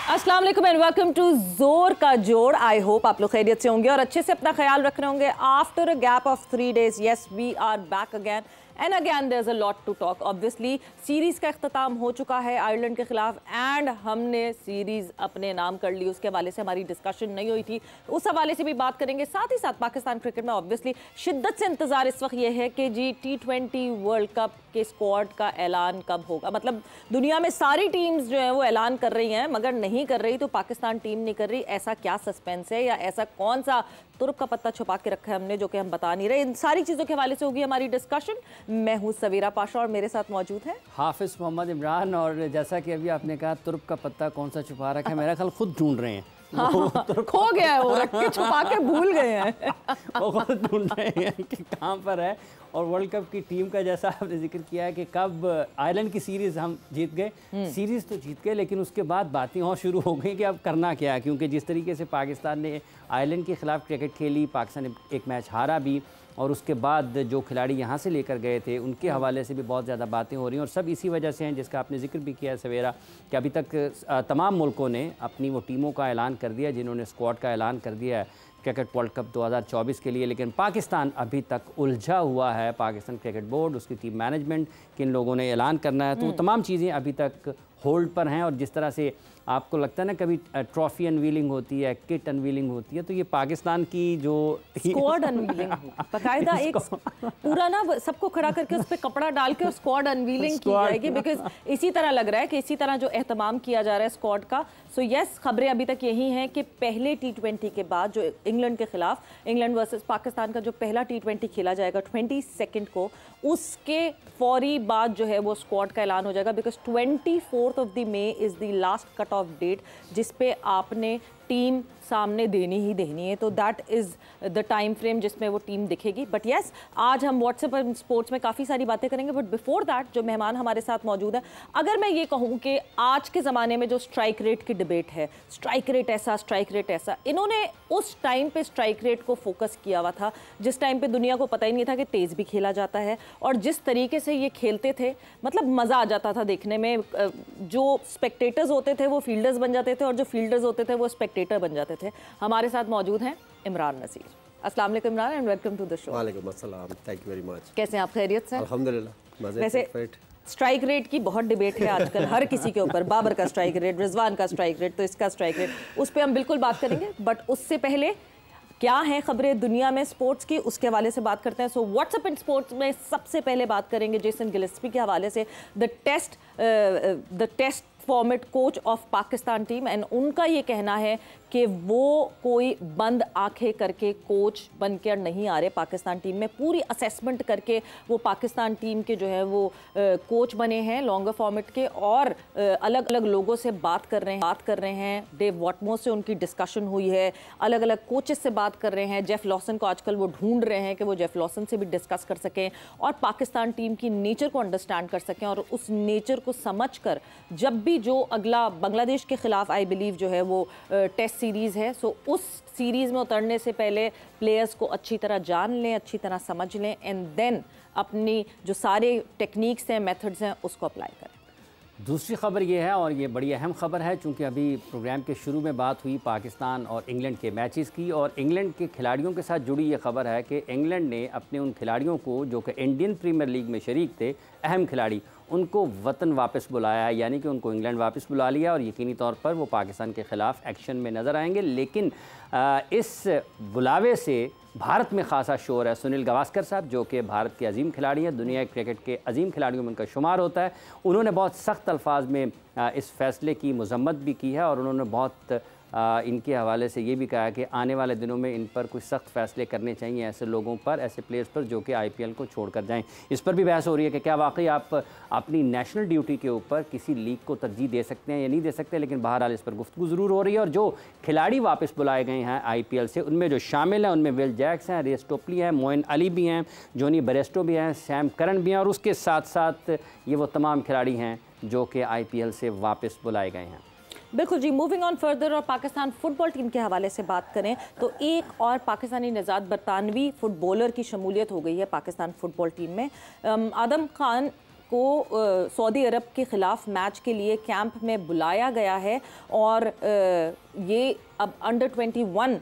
अस्सलाम वालेकुम and welcome to जोर का जोड़। आई होप आप लोग खैरियत से होंगे और अच्छे से अपना ख्याल रख रहे होंगे। After a gap of 3 days, yes, we are back again. And again there is a lot to talk. Obviously series का अख्ताम हो चुका है आयरलैंड के खिलाफ एंड हमने सीरीज़ अपने नाम कर ली। उसके हवाले से हमारी डिस्कशन नहीं हुई थी, उस हवाले से भी बात करेंगे। साथ ही साथ पाकिस्तान क्रिकेट में ऑब्वियसली शिद्दत से इंतज़ार इस वक्त ये है कि जी T20 वर्ल्ड कप के स्क्वाड का ऐलान कब होगा। मतलब दुनिया में सारी टीम्स जो है वो ऐलान कर रही हैं मगर नहीं कर रही तो पाकिस्तान टीम नहीं कर रही। ऐसा क्या सस्पेंस है या ऐसा कौन सा तुर्क का पत्ता छुपा के रखा है हमने जो कि हम बता नहीं रहे। इन सारी चीज़ों के हवाले से होगी हमारी डिस्कशन। मैं हूँ सवीरा पाशा और मेरे साथ मौजूद है हाफिज़ मोहम्मद इमरान। और जैसा कि अभी आपने कहा तुर्क का पत्ता कौन सा छुपा रखा है, मेरा ख्याल खुद ढूंढ रहे हैं। हाँ, खो गया है वो, रख के छुपा के भूल गए हैं। वो खुद ढूंढ रहे हैं कि कहाँ पर है। और वर्ल्ड कप की टीम का जैसा आपने जिक्र किया है कि कब आयरलैंड की सीरीज़ हम जीत गए, सीरीज़ तो जीत गए लेकिन उसके बाद बातें और शुरू हो गई कि अब करना क्या है। क्योंकि जिस तरीके से पाकिस्तान ने आयरलैंड के ख़िलाफ़ क्रिकेट खेली, पाकिस्तान ने एक मैच हारा भी और उसके बाद जो खिलाड़ी यहाँ से लेकर गए थे उनके हवाले से भी बहुत ज़्यादा बातें हो रही हैं। और सब इसी वजह से हैं जिसका आपने जिक्र भी किया है सवेरा कि अभी तक तमाम मुल्कों ने अपनी वो टीमों का ऐलान कर दिया जिन्होंने स्क्वाड का ऐलान कर दिया है क्रिकेट वर्ल्ड कप 2024 के लिए। लेकिन पाकिस्तान अभी तक उलझा हुआ है। पाकिस्तान क्रिकेट बोर्ड, उसकी टीम मैनेजमेंट, किन लोगों ने ऐलान करना है, तो वो तमाम चीज़ें अभी तक होल्ड पर हैं। और जिस तरह से आपको लगता है ना कभी ट्रॉफी अनवीलिंग होती है, किट अनवीलिंग होती है, तो ये पाकिस्तान की जो स्क्वाड अनवीलिंग बाकायदा एक पूरा ना सबको खड़ा करके उस पर कपड़ा डाल के स्क्वाड अनवीलिंग की जाएगी। बिकॉज इसी तरह लग रहा है कि इसी तरह जो एहतमाम किया जा रहा है स्क्वाड का। सो यस, खबरें अभी तक यही हैं कि पहले T20 के बाद जो इंग्लैंड के खिलाफ, इंग्लैंड वर्सेस पाकिस्तान का जो पहला T20 खेला जाएगा 22 को, उसके फौरी बाद जो है वो स्क्वाड का ऐलान हो जाएगा। बिकॉज 24 मई is the last cut off date जिस पे आपने टीम सामने देनी ही देनी है। तो that is the time frame जिसमें वो टीम दिखेगी। बट येस, आज हम व्हाट्सएप पर स्पोर्ट्स में काफ़ी सारी बातें करेंगे। बट बिफोर दैट जो मेहमान हमारे साथ मौजूद है, अगर मैं ये कहूँ कि आज के ज़माने में जो स्ट्राइक रेट की डिबेट है, स्ट्राइक रेट ऐसा, स्ट्राइक रेट ऐसा, इन्होंने उस टाइम पे स्ट्राइक रेट को फोकस किया हुआ था जिस टाइम पे दुनिया को पता ही नहीं था कि तेज़ भी खेला जाता है। और जिस तरीके से ये खेलते थे मतलब मज़ा आ जाता था देखने में। जो स्पेक्टेटर्स होते थे वो फील्डर्स बन जाते थे और जो फील्डर्स होते थे वो स्पेक्टेटर बन जाते थे। हमारे साथ मौजूद हैं इमरान नसीर। अस्सलाम वालेकुम Imran and welcome to the show. वालेकुम अस्सलाम, थैंक यू वेरी मच। कैसे हैं आप? खैरियत से? अल्हम्दुलिल्लाह। वैसे स्ट्राइक रेट की बहुत डिबेट है आजकल हर किसी के ऊपर। बाबर का स्ट्राइक रेट, रिजवान का स्ट्राइक रेट, तो इसका स्ट्राइक रेट, उस पर हम बिल्कुल बात करेंगे। बट उससे पहले क्या हैं खबरें दुनिया में स्पोर्ट्स की, उसके हवाले से बात करते हैं। सो व्हाट्सएप इन स्पोर्ट्स में सबसे पहले बात करेंगे जेसन गिलेस्पी के हवाले से, the test format coach of Pakistan team. And उनका ये कहना है कि वो कोई बंद आंखें करके कोच बनकर नहीं आ रहे पाकिस्तान टीम में। पूरी असेसमेंट करके वो पाकिस्तान टीम के जो है वो कोच बने हैं लॉन्गर फॉर्मेट के, और अलग अलग लोगों से बात कर रहे हैं। डेव वॉटमोर से उनकी डिस्कशन हुई है, अलग अलग कोचेस से बात कर रहे हैं। जेफ लॉसन को आजकल वो ढूंढ रहे हैं कि वो जेफ लॉसन से भी डिस्कस कर सकें और पाकिस्तान टीम की नेचर को अंडरस्टैंड कर सकें। और उस नेचर को समझ कर जब भी जो अगला बांग्लादेश के खिलाफ आई बिलीव जो है वो टेस्ट सीरीज़ है, सो उस सीरीज़ में उतरने से पहले प्लेयर्स को अच्छी तरह जान लें, अच्छी तरह समझ लें एंड देन अपनी जो सारे टेक्निक्स हैं, मेथड्स हैं, उसको अप्लाई करें। दूसरी खबर ये है और ये बड़ी अहम खबर है चूँकि अभी प्रोग्राम के शुरू में बात हुई पाकिस्तान और इंग्लैंड के मैचेस की, और इंग्लैंड के खिलाड़ियों के साथ जुड़ी ये खबर है कि इंग्लैंड ने अपने उन खिलाड़ियों को जो कि इंडियन प्रीमियर लीग में शरीक थे, अहम खिलाड़ी, उनको वतन वापस बुलाया है। यानी कि उनको इंग्लैंड वापस बुला लिया और यकीनी तौर पर वो पाकिस्तान के ख़िलाफ़ एक्शन में नज़र आएंगे। लेकिन इस बुलावे से भारत में खासा शोर है। सुनील गावस्कर साहब जो कि भारत के अजीम खिलाड़ी हैं, दुनिया के क्रिकेट के अजीम खिलाड़ियों में उनका शुमार होता है, उन्होंने बहुत सख्त अल्फाज में इस फैसले की मजम्मत भी की है। और उन्होंने बहुत इनके हवाले से ये भी कहा कि आने वाले दिनों में इन पर कुछ सख्त फैसले करने चाहिए ऐसे लोगों पर, ऐसे प्लेयर्स पर जो कि IPL को छोड़ कर जाएँ। इस पर भी बहस हो रही है कि क्या वाकई आप अपनी नेशनल ड्यूटी के ऊपर किसी लीग को तरजीह दे सकते हैं या नहीं दे सकते। लेकिन बहरहाल इस पर गुफ्तगू ज़रूर हो रही है। और जो खिलाड़ी वापस बुलाए गए हैं IPL से, उनमें जो शामिल हैं उनमें विल जैक्स हैं, रेस टोपली हैं, मोइन अली भी हैं, जोनी बरेस्टो भी हैं, सैम करन भी हैं, और उसके साथ साथ ये वो तमाम खिलाड़ी हैं जो कि IPL से वापस बुलाए गए हैं। बिल्कुल जी। मूविंग ऑन फर्दर, और पाकिस्तान फुटबॉल टीम के हवाले से बात करें तो एक और पाकिस्तानी निजात बरतानवी फुटबॉलर की शमूलियत हो गई है पाकिस्तान फुटबॉल टीम में। आदम खान को सऊदी अरब के ख़िलाफ़ मैच के लिए कैंप में बुलाया गया है और ये अब अंडर 21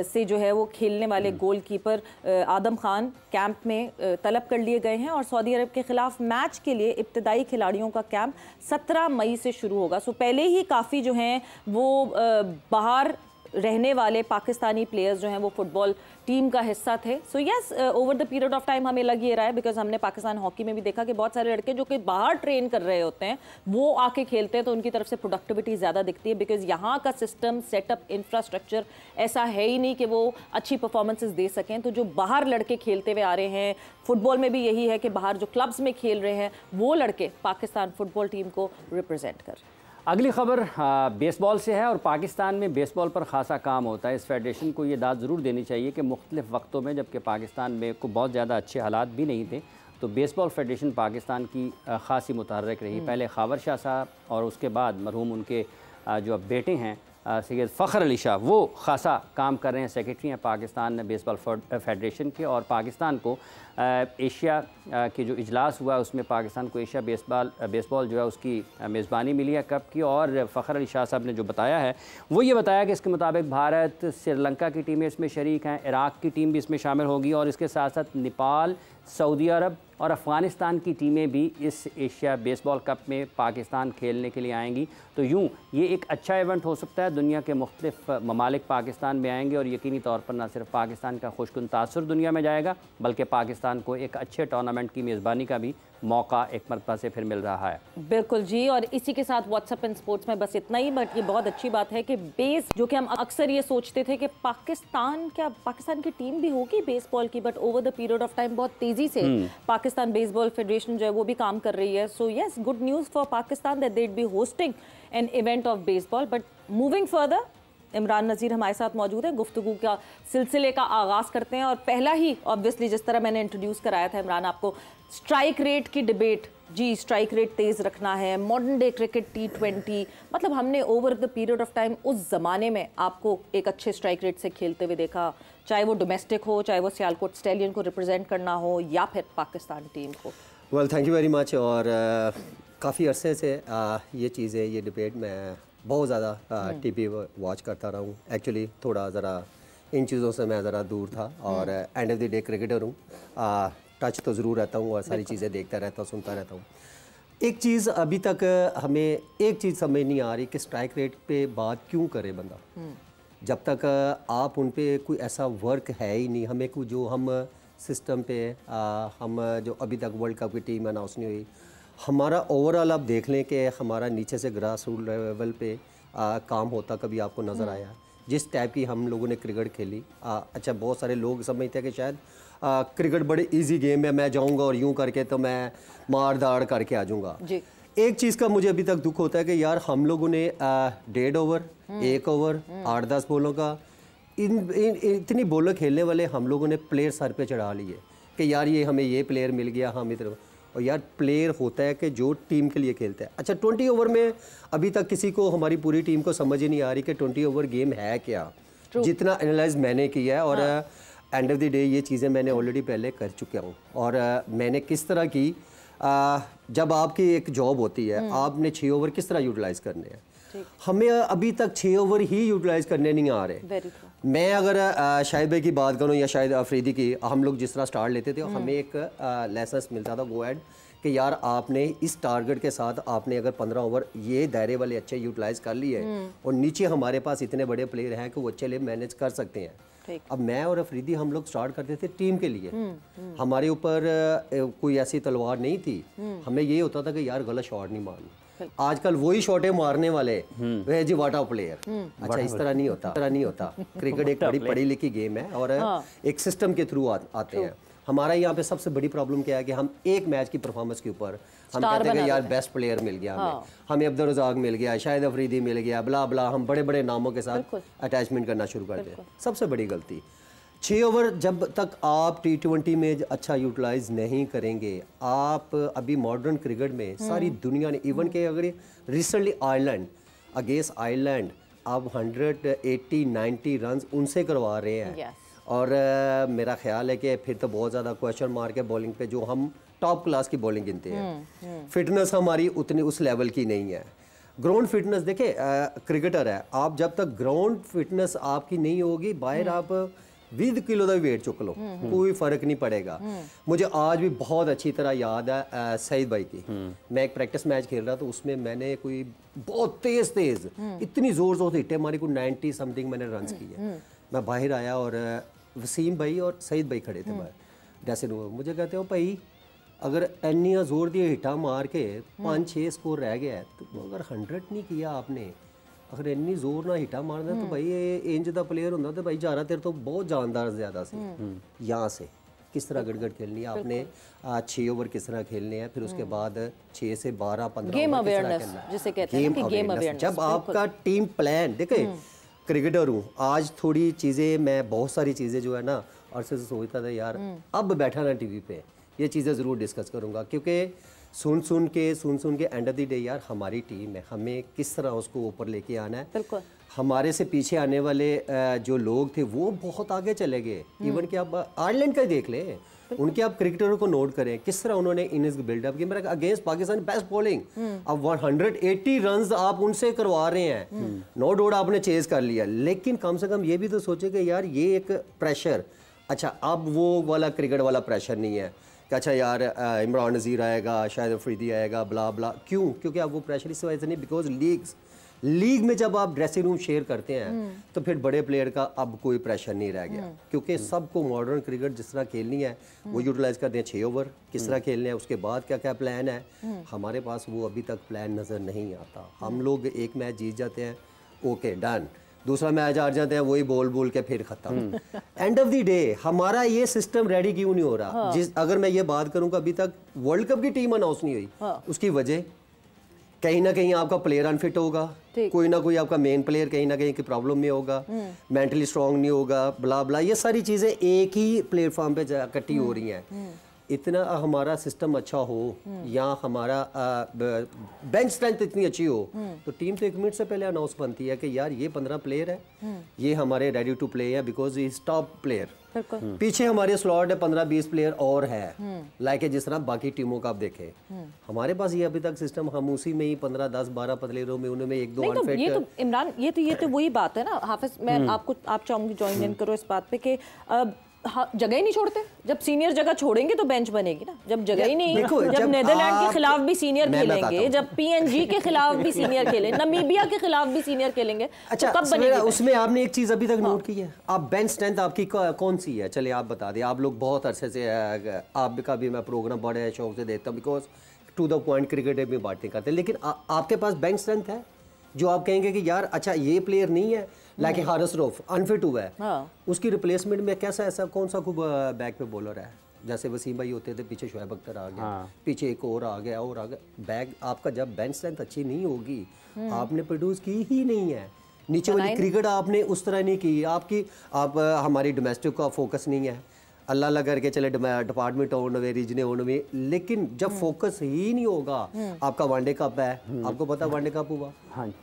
से जो है वो खेलने वाले गोलकीपर आदम खान कैंप में तलब कर लिए गए हैं और सऊदी अरब के ख़िलाफ़ मैच के लिए इब्तदाई खिलाड़ियों का कैंप 17 मई से शुरू होगा। सो पहले ही काफ़ी जो हैं वो बाहर रहने वाले पाकिस्तानी प्लेयर्स जो हैं वो फुटबॉल टीम का हिस्सा थे। So yes, over the period of time हमें लग ये रहा है, बिकॉज हमने पाकिस्तान हॉकी में भी देखा कि बहुत सारे लड़के जो कि बाहर ट्रेन कर रहे होते हैं वो आके खेलते हैं तो उनकी तरफ से प्रोडक्टिविटी ज़्यादा दिखती है, बिकॉज यहाँ का सिस्टम सेटअप इंफ्रास्ट्रक्चर ऐसा है ही नहीं कि वो अच्छी परफॉर्मेंसेज दे सकें। तो जो बाहर लड़के खेलते हुए आ रहे हैं, फुटबॉल में भी यही है कि बाहर जो क्लब्स में खेल रहे हैं वो लड़के पाकिस्तान फुटबॉल टीम को रिप्रेजेंट कर रहे हैं। अगली खबर बेसबॉल से है और पाकिस्तान में बेसबॉल पर ख़ासा काम होता है। इस फेडरेशन को ये दाद ज़रूर देनी चाहिए कि मुख्तलिफ़ वक्तों में जबकि पाकिस्तान में को बहुत ज़्यादा अच्छे हालात भी नहीं थे तो बेसबॉल फेडरेशन पाकिस्तान की ख़ासी मुतहर्रिक रही। पहले खावर शाह साहब और उसके बाद मरहूम उनके जो अब बेटे हैं सैयद फ़खर अली शाह वो ख़ासा काम कर रहे हैं, सेक्रेटरी हैं पाकिस्तान बेसबॉल फेडरेशन के। और पाकिस्तान को एशिया के जो इजलास हुआ उसमें पाकिस्तान को एशिया बेसबॉल जो है उसकी मेज़बानी मिली है कप की। और फ़खर अली शाह साहब ने जो बताया है वो ये बताया कि इसके मुताबिक भारत, श्रीलंका की टीमें इसमें शरीक हैं, इराक़ की टीम भी इसमें शामिल होगी और इसके साथ साथ नेपाल, सऊदी अरब और अफ़गानिस्तान की टीमें भी इस एशिया बेसबॉल कप में पाकिस्तान खेलने के लिए आएंगी। तो यूँ ये एक अच्छा इवेंट हो सकता है, दुनिया के मुख्तलिफ़ ममालिक पाकिस्तान में आएंगे और यकीनी तौर पर न सिर्फ पाकिस्तान का खुशकुन तासुर दुनिया में जाएगा बल्कि पाकिस्तान को एक अच्छे टूर्नामेंट की मेज़बानी का भी मौका एक मरतबा से फिर मिल रहा है। बिल्कुल जी, और इसी के साथ व्हाट्सएप एंड स्पोर्ट्स में बस इतना ही। बट ये बहुत अच्छी बात है कि बेस जो कि हम अक्सर ये सोचते थे कि पाकिस्तान की टीम भी होगी बेसबॉल की, but over the period of time बहुत तेजी से पाकिस्तान बेसबॉल फेडरेशन जो है वो भी काम कर रही है। So yes, good news for Pakistan that they be hosting an event of baseball. But moving further, Imran Nazir हमारे साथ मौजूद है, गुफ्तगू का सिलसिले का आगाज़ करते हैं। और पहला ही ऑब्वियसली जिस तरह मैंने इंट्रोड्यूस कराया था इमरान आपको, स्ट्राइक रेट की डिबेट। जी, स्ट्राइक रेट तेज़ रखना है, मॉडर्न डे क्रिकेट T20, मतलब हमने over the period of time उस ज़माने में आपको एक अच्छे स्ट्राइक रेट से खेलते हुए देखा, चाहे वो डोमेस्टिक हो, चाहे वो सियालकोट स्टैलियन को रिप्रेजेंट करना हो या फिर पाकिस्तान टीम को। Well, thank you very much. और काफ़ी अरसे से ये चीज़ें, ये डिबेट मैं बहुत ज़्यादा टीवी वॉच करता रहा हूँ। एक्चुअली थोड़ा ज़रा इन चीज़ों से मैं ज़रा दूर था और end of the day cricketer हूँ, टच तो ज़रूर रहता हूँ और सारी चीज़ें देखता रहता हूँ, सुनता रहता हूँ। एक चीज़ अभी तक हमें एक चीज़ समझ नहीं आ रही कि स्ट्राइक रेट पे बात क्यों करे बंदा, जब तक आप उन पे कोई ऐसा वर्क है ही नहीं। हमें कोई जो हम सिस्टम पे हम जो अभी तक वर्ल्ड कप की टीम अनाउंस नहीं हुई, हमारा ओवरऑल आप देख लें कि हमारा नीचे से ग्रास रूट लेवल पे काम होता कभी आपको नज़र आया? जिस टाइप की हम लोगों ने क्रिकेट खेली, अच्छा बहुत सारे लोग समझते हैं कि शायद क्रिकेट बड़े इजी गेम है, मैं जाऊंगा और यूं करके तो मैं मार दाड़ करके आ जाऊंगा। एक चीज़ का मुझे अभी तक दुख होता है कि यार हम लोगों ने 1.5 ओवर, 1 ओवर, 8-10 बॉलों का इतनी बॉलें खेलने वाले हम लोगों ने प्लेयर सर पे चढ़ा लिए कि यार ये हमें ये प्लेयर मिल गया, हम इधर। और यार प्लेयर होता है कि जो टीम के लिए खेलता है। अच्छा 20 ओवर में अभी तक किसी को, हमारी पूरी टीम को समझ ही नहीं आ रही कि 20 ओवर गेम है क्या। जितना एनालाइज मैंने किया है और एंड ऑफ द डे ये चीज़ें मैंने ऑलरेडी पहले कर चुका हूँ। और मैंने किस तरह की जब आपकी एक जॉब होती है, आपने 6 ओवर किस तरह यूटिलाइज़ करने हैं, हमें अभी तक 6 ओवर ही यूटिलाइज़ करने नहीं आ रहे। मैं अगर शाहिद भाई की बात करूं या शाहिद अफरीदी की, हम लोग जिस तरह स्टार्ट लेते थे हमें एक लाइसेंस मिलता था गो एड कि यार आपने इस टारगेट के साथ आपने अगर 15 ओवर ये दायरे वाले अच्छे यूटिलाइज़ कर लिए और नीचे हमारे पास इतने बड़े प्लेयर हैं कि वो अच्छे लिए मैनेज कर सकते हैं। अब मैं और अफरीदी हम लोग स्टार्ट करते थे टीम के लिए, हमारे ऊपर कोई ऐसी तलवार नहीं थी, हमें ये होता था कि यार गलत शॉट नहीं मारना। आजकल वही शॉटें मारने वाले वे जी वाटा प्लेयर। अच्छा इस तरह नहीं होता, क्रिकेट एक बड़ी पढ़ी लिखी गेम है और एक सिस्टम के थ्रू आते हैं। हमारा यहाँ पे सबसे बड़ी प्रॉब्लम क्या है कि हम एक मैच की परफॉर्मेंस के ऊपर हम कहते हैं कि यार बेस्ट प्लेयर मिल गया, हमें अब्दुल रज़ाक मिल गया, शाहिद अफरीदी मिल गया, बला बला, हम बड़े बड़े नामों के साथ अटैचमेंट करना शुरू कर दें। सबसे बड़ी गलती 6 ओवर जब तक आप T20 में अच्छा यूटिलाइज नहीं करेंगे, आप अभी मॉडर्न क्रिकेट में सारी दुनिया ने इवन के अगर रिसेंटली आयरलैंड अगेंस्ट आयरलैंड आप 180-90 रन उनसे करवा रहे हैं। और मेरा ख्याल है कि फिर तो बहुत ज़्यादा क्वेश्चन मार्क है बॉलिंग पे, जो हम टॉप क्लास की बॉलिंग गिनते हैं। फिटनेस हमारी उतनी उस लेवल की नहीं है। ग्राउंड फिटनेस देखे, क्रिकेटर है, आप जब तक ग्राउंड फिटनेस आपकी नहीं होगी, बाहर आप 20 किलो का वेट चुक लो, कोई फर्क नहीं पड़ेगा। मुझे आज भी बहुत अच्छी तरह याद है सईद भाई की, मैं एक प्रैक्टिस मैच खेल रहा था, उसमें मैंने कोई बहुत तेज इतनी जोर से हिट्टे मारी, कोई 90 समथिंग मैंने रन्स किए। मैं बाहर आया और वसीम भाई और सईद भाई खड़े थे बाहर ड्रेसिंग रूम में। मुझे कहते हो भाई अगर इन्नियाँ जोर दिए हिट्टा मार के 5-6 स्कोर रह गया है, तो अगर 100 नहीं किया आपने, अगर इन्नी जोर ना हिटा मारना तो भाई इंज का प्लेयर होंगे तो भाई जाना तेरे तो बहुत जानदार ज्यादा से। यहाँ से किस तरह गड़गड़ खेलनी है आपने, 6 ओवर किस तरह खेलने हैं, फिर उसके बाद 6 से 12-15 गेम अवेयरनेस जिसे कहते हैं कि गेम अवेयरनेस। जब आपका टीम प्लान देखे, क्रिकेटर हूँ आज, थोड़ी चीज़ें मैं बहुत सारी चीज़ें जो है ना और से सोचता था यार अब बैठा ना टीवी पे ये चीज़ें ज़रूर डिस्कस करूँगा, क्योंकि सुन सुन के एंड ऑफ द डे यार हमारी टीम है, हमें किस तरह उसको ऊपर लेके आना है। बिल्कुल। हमारे से पीछे आने वाले जो लोग थे वो बहुत आगे चले गए। इवन कि आप आयरलैंड का ही देख लें, उनके आप क्रिकेटरों को नोट करें किस तरह उन्होंने इनिंग्स बिल्डअप की। मेरा अगेंस्ट पाकिस्तान बेस्ट बॉलिंग, अब 180 रन आप उनसे करवा रहे हैं, नो डाउट आपने चेज कर लिया, लेकिन कम से कम ये भी तो सोचे कि यार ये एक प्रेशर, अच्छा अब वो वाला क्रिकेट वाला प्रेशर नहीं है कि अच्छा यार इमरान नज़ीर आएगा, शाहिद अफरीदी आएगा, ब्ला ब्ला। क्यों? क्योंकि अब वो प्रेशर इस वजह से नहीं, बिकॉज लीग में जब आप ड्रेसिंग रूम शेयर करते हैं तो फिर बड़े प्लेयर का अब कोई प्रेशर नहीं रह गया, क्योंकि सबको मॉडर्न क्रिकेट जिस तरह खेलनी है वो यूटिलाइज करते हैं। 6 ओवर किस तरह खेलने हैं, उसके बाद क्या क्या प्लान है, हमारे पास वो अभी तक प्लान नज़र नहीं आता। हम लोग एक मैच जीत जाते हैं, ओके डन, दूसरा मैच हार जाते हैं, वही बोल के फिर खत्म। एंड ऑफ द डे हमारा ये सिस्टम रेडी क्यों नहीं हो रहा? अगर मैं ये बात करूं कि अभी तक वर्ल्ड कप की टीम अनाउंस नहीं हुई, उसकी वजह कहीं ना कहीं आपका प्लेयर अनफिट होगा, कोई ना कोई आपका मेन प्लेयर कहीं ना कहीं की प्रॉब्लम में होगा, मेंटली स्ट्रांग नहीं होगा, ब्ला ब्ला, ये सारी चीजें एक ही प्लेटफॉर्म पे इकट्ठी हो रही हैं। इतना हमारा सिस्टम अच्छा हो या हमारा बेंच स्ट्रेंथ इतनी अच्छी हो तो टीम तो 1 मिनट से पहले अनाउंस बनती है कि यार ये 15 प्लेयर है, ये हमारे रेडी टू प्ले है, बिकॉज इज टॉप प्लेयर। पीछे हमारे स्लॉट है 15-20 प्लेयर और है, लाइक जिस तरह बाकी टीमों का आप देखें। हमारे पास ये अभी तक सिस्टम, हम उसी में ही 15-10-12 प्लेयरों में उनमें 1-2 अनफिट। ये तो इमरान ये तो वही बात है ना हाफिज, मैं आप चाहूंगी ज्वाइन इन करो इस बात पे कि जगह ही नहीं छोड़ते। जब सीनियर जगह छोड़ेंगे तो बेंच बनेगी ना, जब जगह ही नहीं, जब नेदरलैंड के खिलाफ भी सीनियर खेलेंगे, जब पीएनजी के खिलाफ भी सीनियर खेलेंगे, नमीबिया के खिलाफ भी सीनियर खेलेंगे, अच्छा तो कब बनेगी? उसमें आपने एक चीज अभी तक नोट की है, आप बेंच स्ट्रेंथ आपकी कौन सी है? चलिए आप बता दें, आप लोग बहुत अरसे से, आपका भी मैं प्रोग्राम बड़े शौक से देखता हूँ, because to the point cricket में बातें करते हैं, लेकिन आपके पास बेंच स्ट्रेंथ है जो आप कहेंगे कि यार अच्छा ये प्लेयर नहीं है, लाइक हारिस रऊफ अनफिट हुआ है, उसकी रिप्लेसमेंट में कैसा ऐसा कौन सा खूब बैक पे बॉलर है? जैसे वसीम भाई होते थे, पीछे शुएब अख्तर आ गया, पीछे एक और आ गया और आ गया। बैक आपका जब बेंच स्ट्रेंथ अच्छी नहीं होगी, आपने प्रोड्यूस की ही नहीं है, नीचे वाली क्रिकेट आपने उस तरह नहीं की, आप हमारी डोमेस्टिक का फोकस नहीं है, अल्लाह अल्लाह करके चले डिपार्टमेंट होने में, रीजने होने में, लेकिन जब फोकस ही नहीं होगा, आपका वनडे कप है, आपको पता वनडे कप हुआ,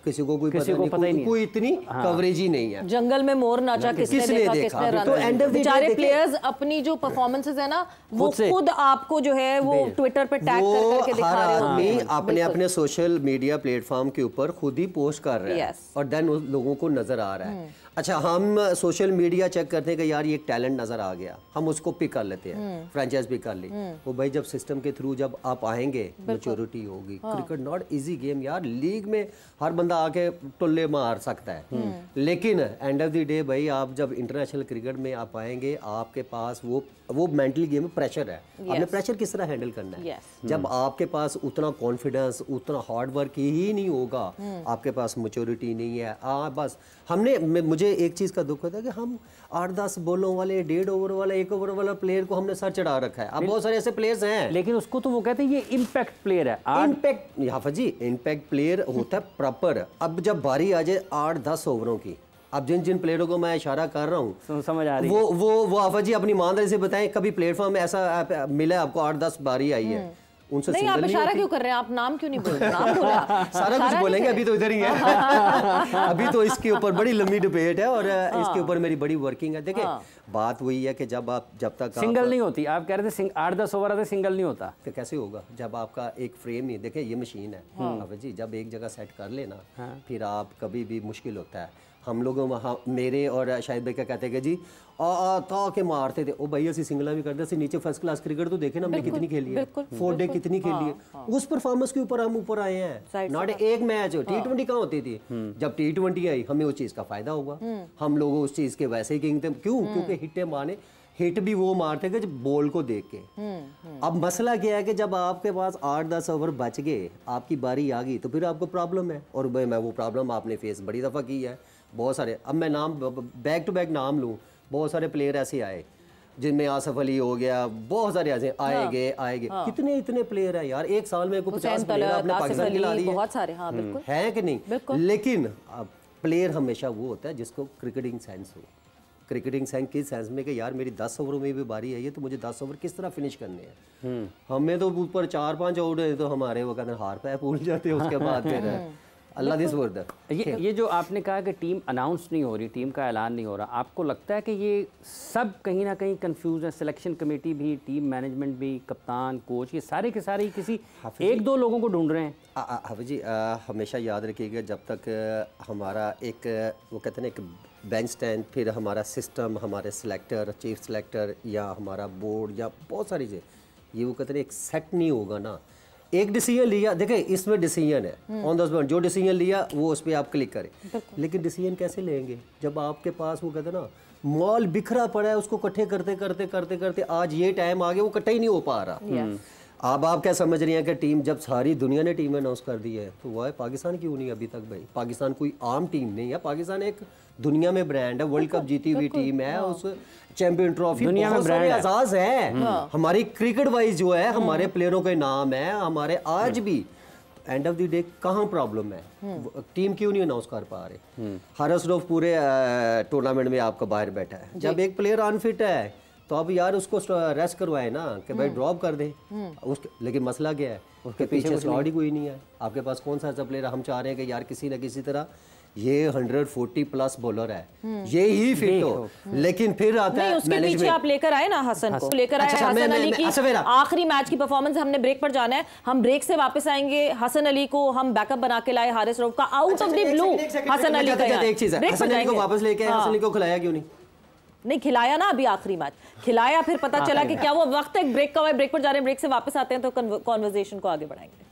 किसी को कोई पता नहीं, कोई इतनी कवरेज ही नहीं है। जंगल में मोर नाचा किसने देखा, तो एंड ऑफ बेचारे प्लेयर्स अपनी जो परफॉर्मेंसेस है ना वो खुद आपको जो है वो ट्विटर पे टैग करके दिखा रहे होंगे, अपने अपने सोशल मीडिया प्लेटफॉर्म के ऊपर खुद ही पोस्ट कर रहे हैं और देन लोगों को नजर आ रहा है। अच्छा हम सोशल मीडिया चेक करते हैं कि यार ये एक टैलेंट नजर आ गया, हम उसको पिक कर लेते हैं, फ्रेंचाइज पिक कर ली, वो भाई जब सिस्टम के थ्रू जब आप आएंगे मैच्योरिटी होगी। क्रिकेट नॉट इजी गेम यार, लीग में हर बंदा आके टुल्ले मार सकता है, लेकिन एंड ऑफ द डे भाई आप जब इंटरनेशनल क्रिकेट में आप आएंगे, आपके पास वो मेंटली गेम में प्रेशर है, आपने प्रेशर किस तरह हैंडल करना है। जब आपके पास उतना कॉन्फिडेंस, उतना हार्ड वर्क ही नहीं होगा, आपके पास मैच्योरिटी नहीं है, बस मुझे एक चीज का दुख होता है कि हम 8-10 बॉलों वाले, 1.5 ओवर वाला, 1 ओवर वाला प्लेयर को हमने सर चढ़ा रखा है। अब बहुत सारे ऐसे प्लेयर्स हैं, लेकिन उसको तो वो कहते हैं ये इम्पैक्ट प्लेयर है। इम्पैक्ट हाफिज जी, इम्पैक्ट प्लेयर होता है प्रॉपर। अब जब बारी आ जाए 8-10 ओवरों की, अब जिन प्लेयरों को मैं इशारा कर रहा हूँ समझ आ रही है, वो आफा जी अपनी ईमानदारी से बताएं, कभी प्लेटफॉर्म में ऐसा मिला आपको 8-10 बारी आई है, उनसे नहीं, आप इशारा क्यों कर रहे हैं? आप नाम क्यों नहीं बोल रहे? नाम बोला सारा कुछ बोलेंगे, अभी तो इधर ही है। अभी तो इसके ऊपर बड़ी लंबी डिबेट है और इसके ऊपर मेरी बड़ी वर्किंग है। देखिए बात वही है कि जब तक सिंगल नहीं होती, आप कह रहे थे 8-10 ओवर आते सिंगल नहीं होता, तो कैसे होगा जब आपका एक फ्रेम ही, देखिए ये मशीन है अब जी, जब एक जगह सेट कर लेना फिर आप कभी भी मुश्किल होता है। हम लोगों वहाँ मेरे और शाहिद भाई क्या कहते हैं कि जी ता के मारते थे, ओ भाई असि सिंगला भी करते थे, नीचे फर्स्ट क्लास क्रिकेट तो देखे ना हमने कितनी खेली है, 4 डे कितनी खेली है, उस परफॉर्मेंस के ऊपर हम ऊपर आए हैं। नॉट एक मैच T20 कहाँ होती थी, जब T20 आई हमें उस चीज़ का फायदा होगा, हम लोग उस चीज़ के वैसे ही किंग थे। क्यों? क्योंकि हिट्टे मारने, हिट भी वो मारते थे जब बॉल को देख के। अब मसला क्या है कि जब आपके पास 8-10 ओवर बच गए, आपकी बारी आ गई, तो फिर आपको प्रॉब्लम है। और भाई मैं वो प्रॉब्लम आपने फेस बड़ी दफ़ा की है, बहुत सारे। अब मैं नाम बैक टू बैक नाम लूँ, बहुत सारे प्लेयर ऐसे आए जिनमें आसफ अली हो गया, बहुत सारे ऐसे आएंगे। कितने इतने प्लेयर हैं यार, एक साल में 50 प्लेयर अपने पाकिस्तान के ला दिए, बहुत सारे। हाँ बिल्कुल है कि नहीं? लेकिन प्लेयर हमेशा वो होता है जिसको क्रिकेटिंग सेंस हो। क्रिकेटिंग सेंस किस सेंस में कि यार मेरी 10 ओवरों में भी बारी है ये, तो मुझे 10 ओवर किस तरह फिनिश करने हैं। हमें तो ऊपर 4-5 ओवर है तो हमारे वो कहते हैं हार पाए भूल जाते हैं, उसके बाद फिर अल्लाह दिस वर्द। ये जो आपने कहा कि टीम अनाउंस नहीं हो रही, टीम का ऐलान नहीं हो रहा, आपको लगता है कि ये सब कहीं ना कहीं कंफ्यूज है? सिलेक्शन कमेटी भी, टीम मैनेजमेंट भी, कप्तान, कोच, ये सारे के सारे किसी 1-2 लोगों को ढूंढ रहे हैं? हाफिज जी हमेशा याद रखिएगा, जब तक हमारा एक वो कहते हैं एक बेंच स्टैंड, फिर हमारा सिस्टम, हमारे सिलेक्टर, चीफ सिलेक्टर या हमारा बोर्ड या बहुत सारी चीज़, ये वो कहते हैं एक सेट नहीं होगा ना। एक डिसीजन लिया, देखिए इसमें डिसीजन है ऑन द स्पॉट, जो डिसीजन लिया वो उस पर आप क्लिक करें। लेकिन डिसीजन कैसे लेंगे जब आपके पास वो कहते हैं ना मॉल बिखरा पड़ा है, उसको इकट्ठे करते आज ये टाइम आ गया वो इकट्ठा ही नहीं हो पा रहा। अब आप क्या समझ रही हैं कि टीम, जब सारी दुनिया ने टीम अनाउंस कर दी है तो वाह पाकिस्तान क्यों नहीं अभी तक? भाई पाकिस्तान कोई आम टीम नहीं है, पाकिस्तान एक दुनिया में ब्रांड है, वर्ल्ड कप जीती हुई टीम है, उस चैंपियन ट्रॉफी दुनिया में ब्रांड एजाज है। हमारी क्रिकेट वाइज जो है हमारे प्लेयरों के नाम है, हमारे आज भी एंड ऑफ द डे कहाँ प्रॉब्लम है? टीम क्यों नहीं अनाउंस कर पा रहे? हारिस रऊफ पूरे टूर्नामेंट में आपका बाहर बैठा है, जब एक प्लेयर अनफिट है तो अब यार उसको रेस्ट करवाए ना कि भाई ड्रॉप कर दे उसके। लेकिन मसला क्या है, उसके पीछे स्लॉट ही कोई नहीं है। आपके पास कौन सा ऐसा प्लेयर? हम चाह रहे हैं कि यार किसी ना किसी तरह ये 140+ बॉलर है, ये ही फिट हो। लेकिन फिर आता है उसके पीछे आप लेकर आए ना हसन को, लेकर आए हसन अली की आखिरी मैच की परफॉर्मेंस। हमने ब्रेक पर जाना है, हम ब्रेक से वापस आएंगे। हसन अली को हम बैकअप बना के लाए, हारिस रऊफ का out of the blue Hasan Ali का। एक चीज है, हसन अली को वापस लेके आए, हसन अली को खिलाया क्यों नहीं खिलाया ना? अभी आखिरी मैच खिलाया, फिर पता चला कि क्या वो वक्त एक ब्रेक का हुआ है। ब्रेक पर जा रहे हैं, ब्रेक से वापस आते हैं तो कॉन्वर्सेशन को आगे बढ़ाएंगे।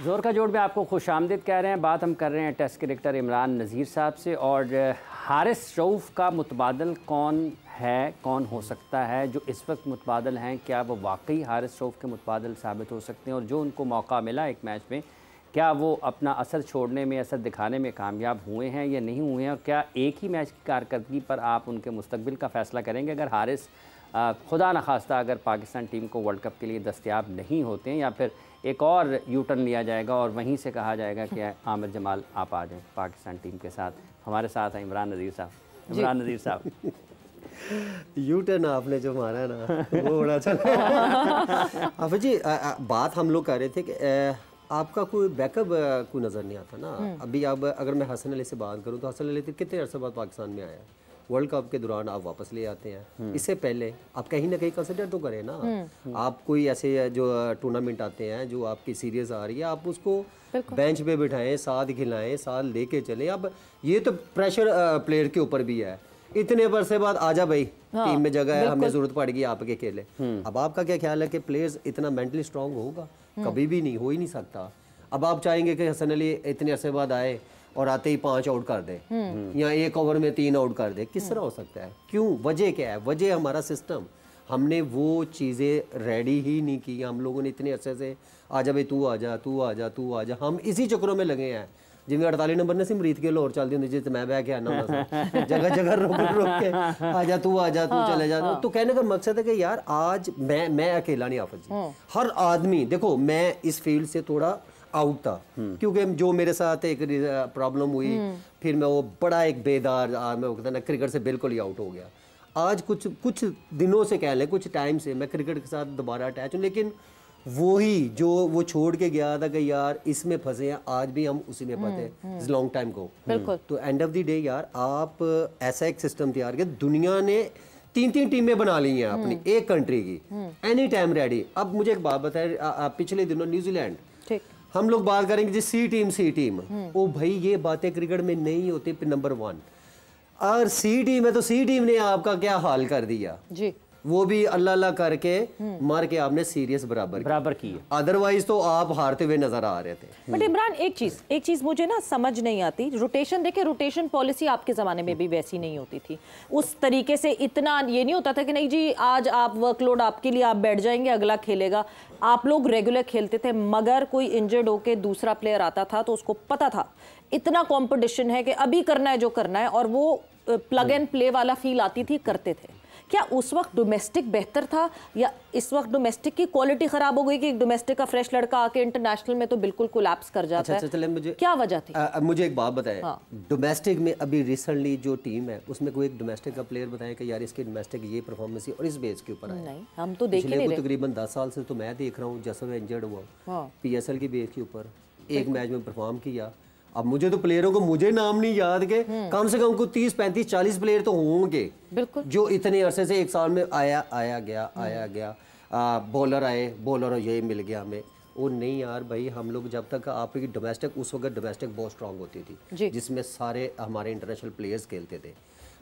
जोर का जोड़ में आपको खुशामदीद कह रहे हैं। बात हम कर रहे हैं टेस्ट क्रिकेटर इमरान नज़ीर साहब से, और हारिस रऊफ का मुतबादल कौन है, कौन हो सकता है जो इस वक्त मुतबादल हैं? क्या वो वाकई हारिस रऊफ के मुतबादल साबित हो सकते हैं? और जो उनको मौका मिला एक मैच में, क्या वो अपना असर छोड़ने में, असर दिखाने में कामयाब हुए हैं या नहीं हुए हैं? और क्या एक ही मैच की कारकर्दगी पर आप उनके मुस्तकबिल का फ़ैसला करेंगे अगर हारिस खुदा न खास्ता अगर पाकिस्तान टीम को वर्ल्ड कप के लिए दस्तयाब नहीं होते हैं, या फिर एक और यू टर्न लिया जाएगा और वहीं से कहा जाएगा कि आमिर जमाल आप आ जाएँ पाकिस्तान टीम के साथ? हमारे साथ हैं इमरान नज़ीर साहब। इमरान नज़ीर साहब, यू टर्न आपने जो मारा है ना वो बड़ा अच्छा। हाफिज जी बात हम लोग कर रहे थे कि आपका कोई बैकअप कोई नज़र नहीं आता ना। अभी अब अगर मैं हसन अली से बात करूँ तो हसन अली कितने अरसे बाद पाकिस्तान में आया, वर्ल्ड कप के दौरान आप वापस ले आते हैं। इससे पहले आप कहीं ना कहीं कंसिडर तो करें ना। आप कोई ऐसे जो टूर्नामेंट आते हैं जो आपकी सीरीज आ रही है, आप उसको बेंच पे बिठाएं, साथ खिलाएं, साथ लेके चलें। अब ये तो प्रेशर प्लेयर के ऊपर भी है, इतने अरसे बाद आजा भाई टीम में जगह है, हमें जरूरत पड़ेगी आपके खेले। अब आपका क्या ख्याल है कि प्लेयर्स इतना मेंटली स्ट्रांग होगा? कभी भी नहीं, हो ही नहीं सकता। अब आप चाहेंगे कि हसन अली इतने अरसे बाद आए और आते ही 5 आउट कर दे या 1 ओवर में 3 आउट कर दे, किस तरह हो सकता है? क्यों? वजह क्या है? वजह हमारा सिस्टम, हमने वो चीज़ें रेडी ही नहीं की। हम लोगों ने इतने अरसे से आजा भाई तू आजा, तू आजा, तू आजा, हम इसी चक्रों में लगे हैं। जिम्मे 48 नंबर ने सिमरीत के लाहौर चलती होंगी जिस मैं बह के आना जगह जगह रोक के आजा तू चले जा। तो कहने का मकसद है कि यार आज मैं अकेला नहीं हाफिज जी, हर आदमी, देखो मैं इस फील्ड से थोड़ा आउट था, क्योंकि जो मेरे साथ एक प्रॉब्लम हुई, फिर मैं वो बड़ा एक बेदार मैं कहता ना क्रिकेट से बिल्कुल ही आउट हो गया। आज कुछ दिनों से कह लें, कुछ टाइम से मैं क्रिकेट के साथ दोबारा अटैच हूँ, लेकिन वही जो वो छोड़ के गया था कि यार इसमें फंसे हैं, आज भी हम उसी में फंसे हैं लॉन्ग टाइम को। तो एंड ऑफ द डे यार आप ऐसा एक सिस्टम तैयार किया, दुनिया ने 3-3 टीमें बना ली हैं अपनी एक कंट्री की, एनी टाइम रेडी। अब मुझे एक बात बताए, पिछले दिनों न्यूजीलैंड, हम लोग बात करेंगे जी सी टीम, ओ भाई ये बातें क्रिकेट में नहीं होती। नंबर 1 और सी टीम है, तो सी टीम ने आपका क्या हाल कर दिया जी, वो भी अल्लाह अल्लाह करके मार के आपने सीरियस बराबर की, अदरवाइज तो आप हारते हुए नजर आ रहे थे। बट इमरान एक चीज मुझे ना समझ नहीं आती, रोटेशन देखे, रोटेशन पॉलिसी आपके ज़माने में भी वैसी नहीं होती थी उस तरीके से। इतना ये नहीं होता था कि नहीं जी आज आप वर्कलोड आपके लिए, आप बैठ जाएंगे, अगला खेलेगा। आप लोग रेगुलर खेलते थे, मगर कोई इंजर्ड होके दूसरा प्लेयर आता था तो उसको पता था इतना कॉम्पिटिशन है कि अभी करना है जो करना है, और वो प्लग एंड प्ले वाला फील आती थी, करते थे। क्या उस वक्त डोमेस्टिक बेहतर था, या इस वक्त डोमेस्टिक की क्वालिटी खराब हो गई कि डोमेस्टिक का फ्रेश लड़का आके इंटरनेशनल में तो बिल्कुल कोलैप्स कर जाता है? चले मुझे क्या वजह थी? मुझे एक बात बताएं, डोमेस्टिक में अभी रिसेंटली जो टीम है उसमें कोई एक डोमेस्टिक का प्लेयर बताएं कि यार इसकी डोमेस्टिक ये परफॉर्मेंस है और इस बेस के ऊपर है? नहीं, हम तो देख ही नहीं रहे। तकरीबन 10 साल से तो मैं देख रहा हूँ, जैसे मैं इंजर्ड हुआ PSL की बेस के ऊपर एक मैच में परफॉर्म किया। अब मुझे तो प्लेयरों को मुझे नाम नहीं याद के कम से कम को 30, 35, 40 प्लेयर तो होंगे जो इतने अरसे से एक साल में आया गया बॉलर आए, बॉलर ये मिल गया हमें। वो नहीं यार भाई, हम लोग जब तक आपकी डोमेस्टिक, उस वक्त डोमेस्टिक बहुत स्ट्रांग होती थी जिसमें सारे हमारे इंटरनेशनल प्लेयर्स खेलते थे,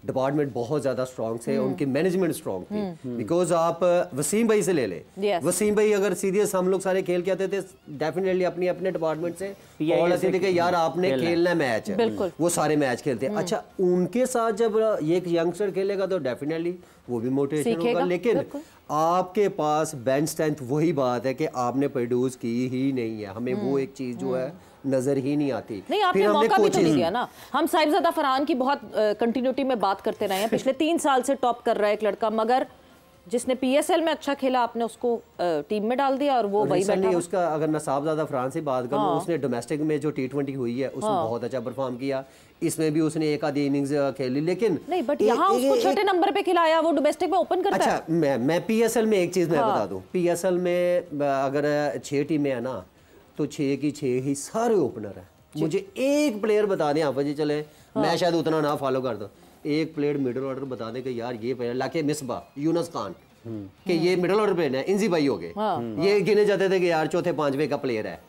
डिपार्टमेंट बहुत ज़्यादा स्ट्रांग थे, उनकी मैनेजमेंट स्ट्रांग थी। बिकॉज आप वसीम भाई से ले ले, वसीम भाई अगर सीरियस हम लोग सारे खेल के आते थे, डेफिनेटली अपने डिपार्टमेंट से कॉल आती थी कि यार आपने खेलना मैच है, वो सारे मैच खेलते हैं। अच्छा, उनके साथ जब एक यंगस्टर खेलेगा तो डेफिनेटली वो भी मोटिवेशन होगा, लेकिन आपके पास बेंच स्ट्रेंथ, वही बात है कि आपने प्रोड्यूस की ही नहीं है, हमें वो एक चीज़ जो है नजर ही नहीं आती। नहीं, आपने मौका भी तो नहीं दिया ना। हम साहिबजादा फरहान की बहुत कंटिन्यूटी में बात करते रहे हैं, पिछले 3 साल से टॉप कर रहा है एक लड़का, मगर जिसने PSL में अच्छा खेला आपने उसको टीम में डाल दिया और वो वही बैठा। उसका अगर मैं साहिबजादा फरहान से बात करूं, उसने डोमेस्टिक में जो T20 हुई है उसमें बहुत अच्छा परफॉर्म किया, इसमें भी उसने एक आधी इनिंग्स खेली, लेकिन नहीं, बट यहाँ उसको छठे नंबर पे खिलाया, वो डोमेस्टिक में ओपन करता है। अच्छा, मैं PSL में एक चीज मैं बता दूं, PSL में अगर 6 टीमें है ना, तो 6 की 6 ही सारे ओपनर है। मुझे एक प्लेयर बता दें आप जी, चले मैं शायद उतना ना फॉलो कर दूं, एक प्लेयर मिडिल ऑर्डर बता दें कि यार ये प्लेयर, लाके मिसबा, यूनुस खान कि ये मिडिल ऑर्डर पे है, इंजी भाई हो गए, ये गिने जाते थे कि यार चौथे 5वें का प्लेयर है।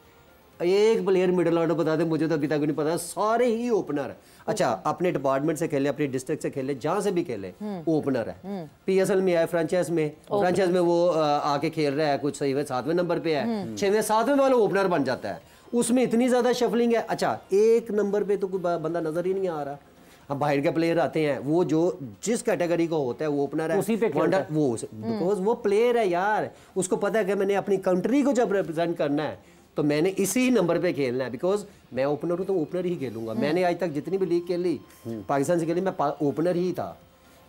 एक प्लेयर मिडिल ऑर्डर बता दे, मुझे तो अभी तक नहीं पता, सारे ही ओपनर है। अच्छा, अपने डिपार्टमेंट से खेले, अपने डिस्ट्रिक्ट से खेले, जहां से भी खेले ओपनर है। PSL में आए, फ्रेंचाइज में वो आके खेल रहा है, कुछ सही है 7वें नंबर पे है, 6वें 7वें वाला ओपनर बन जाता है, उसमें इतनी ज्यादा शफलिंग है। अच्छा, 1 नंबर पे तो कोई बंदा नजर ही नहीं आ रहा। अब बाहर के प्लेयर आते हैं, वो जो जिस कैटेगरी को होता है वो ओपनर है, उसी पे वंडर, वो बिकॉज वो प्लेयर है यार, उसको पता है कि मैंने अपनी कंट्री को जब रिप्रेजेंट करना है तो मैंने इसी नंबर पे खेलना है, बिकॉज मैं ओपनर हूँ तो ओपनर ही खेलूंगा। मैंने आज तक जितनी भी लीग खेली पाकिस्तान से खेली, मैं ओपनर ही था।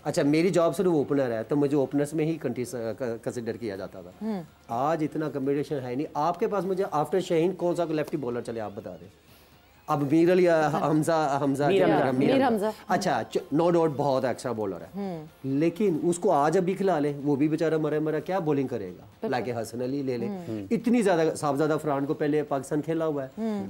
अच्छा, मेरी जॉब सिर्फ ओपनर है, तो मुझे ओपनर्स में ही कंसिडर किया जाता था। आज इतना कॉम्पिटिशन है नहीं आपके पास। मुझे आफ्टर शाहीन कौन सा लेफ्टी बॉलर चले आप बता दें? अब मीर अली हमजा, अच्छा नो डाउट बहुत एक्स्ट्रा बॉलर है, लेकिन उसको आज अभी खिला ले, वो भी बेचारा मरा क्या बॉलिंग करेगा। लाके हसन अली ले ले, इतनी ज्यादा, साहिबजादा फरहान को पहले पाकिस्तान खेला हुआ है,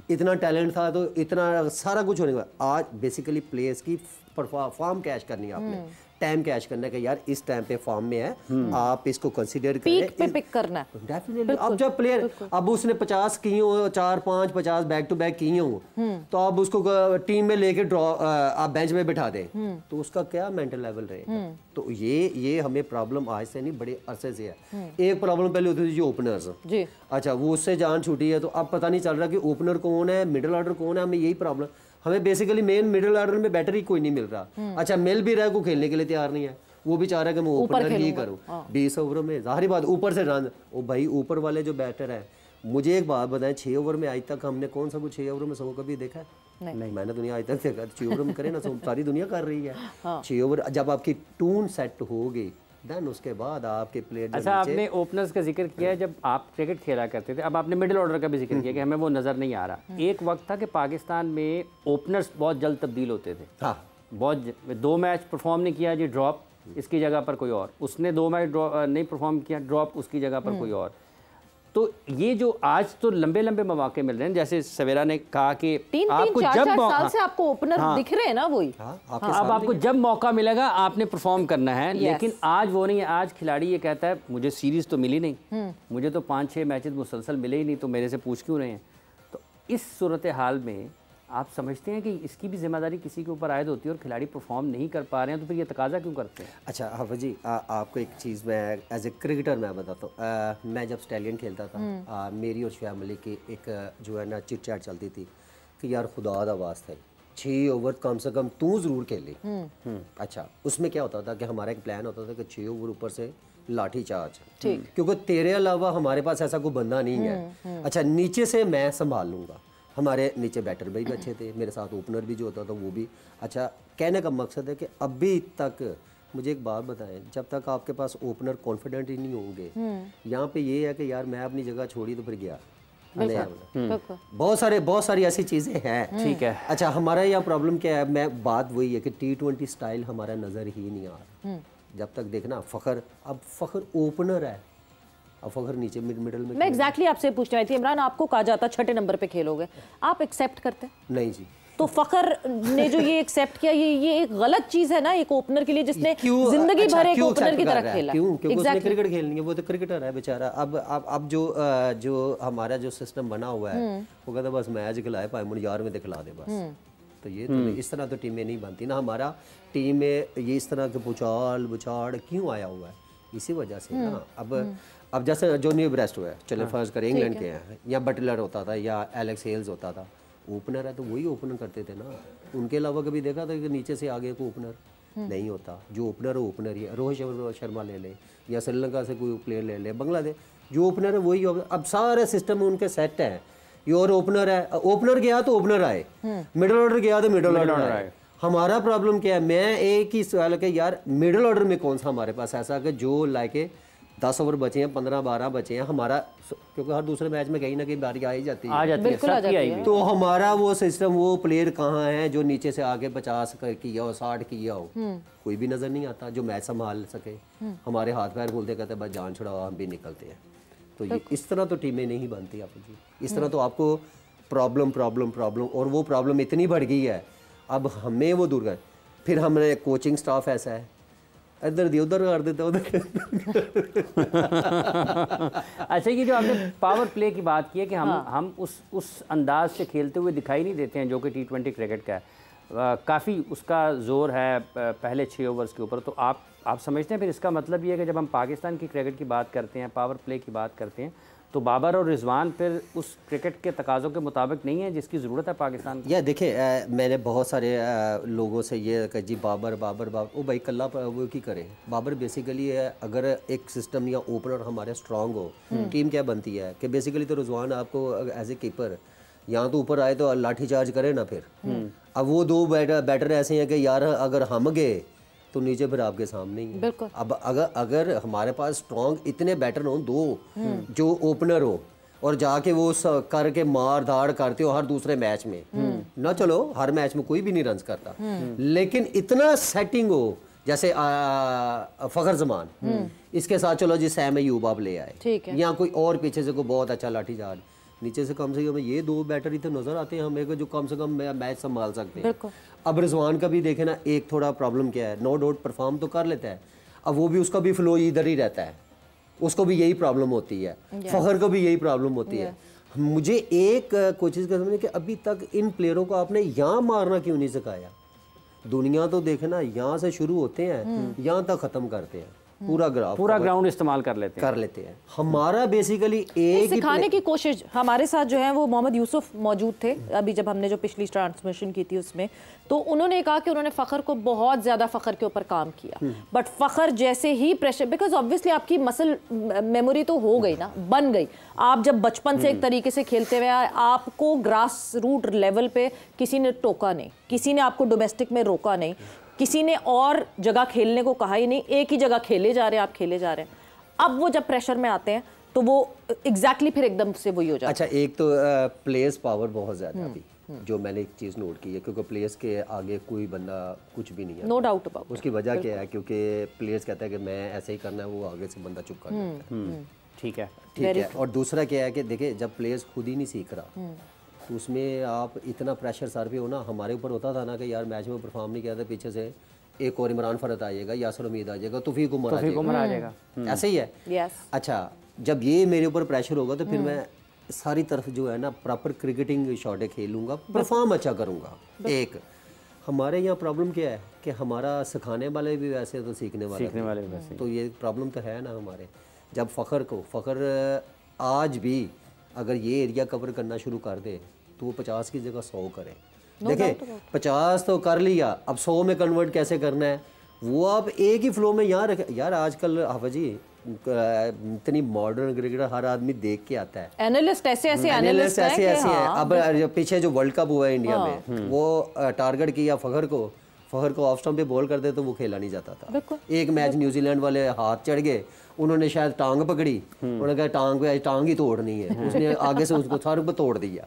इतना टैलेंट था, तो इतना सारा कुछ होने का। आज बेसिकली प्लेयर्स की फॉर्म कैश करनी है आपने, टाइम कैश करना है कि यार इस टाइम पे फॉर्म में है, आप इसको कंसीडर करें, पे पिक करना है डेफिनेटली। अब जब प्लेयर, अब उसने 50 किए हो, 4, 5, 50 बैक टू बैक किए हो, तो अब उसको टीम में लेके ड्रॉ आप बेंच में बिठा दें, तो उसका क्या मेंटल लेवल रहेगा? तो ये हमें प्रॉब्लम आज से नहीं, बड़े अरसे से है। एक प्रॉब्लम पहले होती थी जो ओपनर्स, अच्छा वो उससे जान छूटी है, तो अब पता नहीं चल रहा कि ओपनर कौन है, मिडिल ऑर्डर कौन है। हमें यही प्रॉब्लम, हमें बेसिकली मेन मिडिल ऑर्डर में बैटर ही कोई नहीं मिल रहा। अच्छा, मिल भी रहा है, कोई खेलने के लिए तैयार नहीं है, वो भी चाह रहा है कि मैं ओपनर ही करूं। 20 ओवर में जाहिर बात ऊपर से रन, ओ भाई ऊपर वाले जो बैटर है, मुझे एक बात बताएं, 6 ओवर में आज तक हमने कौन सा कुछ 6 ओवर में 100 कभी देखा है? नहीं, मैंने दुनिया आज तक देखा। 6 ओवर में करे ना, सारी दुनिया कर रही है। 6 ओवर जब आपकी टून सेट हो गई, देन उसके बाद आपके प्लेयर अच्छा, आपने ओपनर्स का जिक्र किया है, जब आप क्रिकेट खेला करते थे, अब आपने मिडिल ऑर्डर का भी जिक्र किया कि हमें वो नज़र नहीं आ रहा। एक वक्त था कि पाकिस्तान में ओपनर्स बहुत जल्द तब्दील होते थे। हाँ, बहुत 2 मैच परफॉर्म नहीं किया जी, ड्रॉप, इसकी जगह पर कोई और। उसने 2 मैच नहीं परफॉर्म किया, ड्रॉप, उसकी जगह पर कोई और। तो ये जो आज तो लंबे लंबे मौके मिल रहे हैं, जैसे सवेरा ने कहा कि आपको जब 4 साल से आपको ओपनर दिख रहे हैं ना, वही अब आपको जब मौका मिलेगा आपने परफॉर्म करना है। लेकिन आज वो नहीं है। आज खिलाड़ी ये कहता है मुझे सीरीज तो मिली नहीं, मुझे तो 5-6 मैचेस मुसलसल मिले ही नहीं, तो मेरे से पूछ क्यों रहे हैं। तो इस सूरत हाल में आप समझते हैं कि इसकी भी जिम्मेदारी किसी के ऊपर आयद होती है और खिलाड़ी परफॉर्म नहीं कर पा रहे हैं, तो फिर ये तकाजा क्यों करते हैं? अच्छा हाफिज़ जी, आपको एक चीज़ मैं एज ए क्रिकेटर मैं बताता हूँ। मैं जब स्टैलियन खेलता था, मेरी और फैमिली की एक जो है ना चिट चैट चलती थी कि यार खुदा दा वास्ता है 6 ओवर कम से कम तू ज़रूर खेली। अच्छा, उसमें क्या होता था कि हमारा एक प्लान होता था कि 6 ओवर ऊपर से लाठी चार्ज, क्योंकि तेरे अलावा हमारे पास ऐसा कोई बंदा नहीं है। अच्छा, नीचे से मैं संभाल लूँगा। हमारे नीचे बैटर भी अच्छे थे, मेरे साथ ओपनर भी जो होता था वो भी अच्छा। कहने का मकसद है कि अभी तक मुझे एक बात बताएं, जब तक आपके पास ओपनर कॉन्फिडेंट ही नहीं होंगे, यहाँ पे ये है कि यार मैं अपनी जगह छोड़ी तो फिर गया। बहुत सारी ऐसी चीज़ें हैं। ठीक है। अच्छा, हमारा यहाँ प्रॉब्लम क्या है, मैं बात वही है कि T20 स्टाइल हमारा नज़र ही नहीं आ रहा। जब तक देखना फ़खर, अब फ़खर ओपनर है, फ़खर नीचे मिडल में। मैं एग्जैक्टली आपसे पूछना थी इमरान, आपको कहा जाता 6 नंबर पे खेलोगे, आप एक्सेप्ट करते? नहीं जी। तो फ़खर ने जो ये एक्सेप्ट किया, ये एक गलत चीज़ है ना एक ओपनर के लिए जिसने जिंदगी भर एक ओपनर की तरह खेला। क्योंकि उसने क्रिकेट खेलनी है, वो तो क्रिकेटर है बेचारा। अब जो हमारा जो सिस्टम बना हुआ है वो कहता बस मैच खिलाए पाए मुझे यार में दिखला दे बस। तो ये तो इस तरह तो टीमें नहीं बनती ना। हमारा टीम में ये इस तरह के पुचाल बुछाड़ क्यों आया हुआ है, इसी वजह से ना। अब जैसे जोनी ब्रेस्ट हुआ है, चले फर्ज करें इंग्लैंड के हैं, या बटलर होता था या एलेक्स हेल्स होता था, ओपनर है तो वही ओपनर करते थे ना। उनके अलावा कभी देखा था कि नीचे से आगे को ओपनर नहीं होता। जो ओपनर है ओपनर ही है। रोहित शर्मा ले ले या श्रीलंका से कोई प्लेयर ले ले, बांग्लादेश जो ओपनर है वही। अब सारे सिस्टम उनके सेट हैं। योर ओपनर है, ओपनर गया तो ओपनर आए, मिडल ऑर्डर गया तो मिडल ऑर्डर आए। हमारा प्रॉब्लम क्या है, मैं एक ही सवाल है कि यार मिडल ऑर्डर में कौन सा हमारे पास ऐसा कि जो लाके 10 ओवर बचे हैं, 15-12 बचे हैं हमारा, क्योंकि हर दूसरे मैच में कहीं ना कहीं बारी आ ही जाती है। बिल्कुल आ जाती है। तो हमारा वो सिस्टम, वो प्लेयर कहाँ है जो नीचे से आगे 50 किया हो, 60 किया हो, कोई भी नजर नहीं आता जो मैच संभाल सके। हमारे हाथ पैर बोलते कहते बस जान छुड़ाओ, हम भी निकलते हैं। तो ये इस तरह तो टीमें नहीं बनती आप जी। इस तरह तो आपको प्रॉब्लम और वो प्रॉब्लम इतनी बढ़ गई है, अब हमें वो दूर कर। फिर हमने कोचिंग स्टाफ ऐसा है, इधर दी उधर कर देता उधर। अच्छा, ये जो आपने पावर प्ले की बात की है कि हम उस अंदाज से खेलते हुए दिखाई नहीं देते हैं जो कि T20 क्रिकेट का है। काफ़ी उसका जोर है पहले 6 ओवर्स के ऊपर। तो आप समझते हैं फिर इसका मतलब ये है कि जब हम पाकिस्तान की क्रिकेट की बात करते हैं, पावर प्ले की बात करते हैं, तो बाबर और रिजवान फिर उस क्रिकेट के तकाज़ों के मुताबिक नहीं है जिसकी ज़रूरत है पाकिस्तान को? या देखिए, मैंने बहुत सारे लोगों से ये कहा जी बाबर वो भाई कल्ला वो की करे। बाबर बेसिकली है, अगर एक सिस्टम या ओपनर हमारे स्ट्रांग हो, टीम क्या बनती है कि बेसिकली तो रिजवान आपको एज ए कीपर यहाँ तो ऊपर आए तो लाठी चार्ज करे ना फिर। अब वो 2 बैटर ऐसे हैं कि यार अगर हम गए तो नीचे फिर आपके सामने ही है। अब अगर हमारे पास स्ट्रॉन्ग इतने बैटर हो, 2 जो ओपनर हो और जाके वो करके मार धाड़ करते हो हर दूसरे मैच में ना, चलो हर मैच में कोई भी नहीं रन करता, लेकिन इतना सेटिंग हो जैसे फखर जमान, इसके साथ चलो जी सैम अयूब आप ले आए, या कोई और पीछे से कोई बहुत अच्छा लाठी चार्ज, नीचे से कम से कम ये 2 बैटर ही तो नजर आते हैं हमें को जो कम से कम मैच संभाल सकते हैं। अब रिजवान का भी देखे ना, एक थोड़ा प्रॉब्लम क्या है, नो डाउट परफॉर्म तो कर लेता है, अब वो भी उसका भी फ्लो इधर ही रहता है, उसको भी यही प्रॉब्लम होती है, फखर को भी यही प्रॉब्लम होती है। मुझे एक कोशिश कर समझे कि अभी तक इन प्लेयरों को आपने यहाँ मारना क्यों नहीं सिखाया। दुनिया तो देखना यहाँ से शुरू होते हैं, यहाँ तक ख़त्म करते हैं, पूरा ग्राउंड इस्तेमाल कर लेते हैं। हमारा बेसिकली एक सिखाने की कोशिश। हमारे साथ जो है वो मोहम्मद यूसुफ मौजूद थे अभी जब हमने जो पिछली ट्रांसमिशन की थी उसमें, तो उन्होंने कहा कि उन्होंने फ़खर को बहुत ज़्यादा फ़खर के ऊपर काम किया, बट फ़खर जैसे ही प्रेशर, बिकॉज ऑब्वियसली आपकी मसल मेमोरी तो हो गई ना, बन गई। आप जब बचपन से एक तरीके से खेलते हुए आपको ग्रास रूट लेवल पे किसी ने टोका नहीं, किसी ने आपको डोमेस्टिक में रोका नहीं, किसी ने और जगह खेलने को कहा ही नहीं, एक ही जगह खेले जा रहे हैं, आप खेले जा रहे हैं। अब वो जब प्रेशर में आते हैं तो वो एग्जैक्टली फिर एकदम से वही हो जाता है। अच्छा, एक तो प्लेयर्स पावर बहुत ज़्यादा है अभी, जो मैंने एक चीज़ नोट की है, क्योंकि प्लेयर्स के आगे कोई बंदा कुछ भी नहीं है। No doubt about. उसकी वजह क्या है, क्योंकि प्लेयर्स कहता है कि मैं ऐसे ही करना है, वो आगे से बंदा चुप कर देता है। ठीक है, ठीक है। और दूसरा क्या है कि देखिए, जब प्लेयर्स खुद ही नहीं सीख रहा तो उसमें आप इतना प्रेशर सर पे हो ना। हमारे ऊपर होता था ना कि यार मैच में परफॉर्म नहीं किया था, पीछे से एक और इमरान फरत आ जाएगा, यासर उम्मीद आ जाएगा, तौफीक उमर आ जाएगा, ऐसे ही है। अच्छा, जब ये मेरे ऊपर प्रेशर होगा तो फिर मैं सारी तरफ जो है ना प्रॉपर क्रिकेटिंग शॉटें खेलूंगा, परफॉर्म अच्छा करूंगा। एक हमारे यहाँ प्रॉब्लम क्या है कि हमारा सिखाने वाले भी वैसे तो सीखने वाले भी वैसे, तो ये प्रॉब्लम तो है ना हमारे। जब फ़खर आज भी अगर ये एरिया कवर करना शुरू कर दे तो वो 50 की जगह 100 करे। देखिए 50 तो कर लिया, अब 100 में कन्वर्ट कैसे करना है वो आप एक ही फ्लो में यहाँ रखें। यार आजकल हाफिज जी इतनी मॉडर्न क्रिकेटर हर आदमी देख के आता है, एनालिस्ट ऐसे हैं। अब पीछे जो वर्ल्ड कप हुआ है इंडिया में, वो टारगेट किया फ़खर को ऑफ स्टंप पे बॉल कर दे तो वो खेला नहीं जाता था। एक मैच न्यूजीलैंड वाले हाथ चढ़ गए, उन्होंने शायद टांग पकड़ी, उन्होंने कहा टांग ही तोड़नी है, उसने आगे से उसको सर पे तोड़ दिया।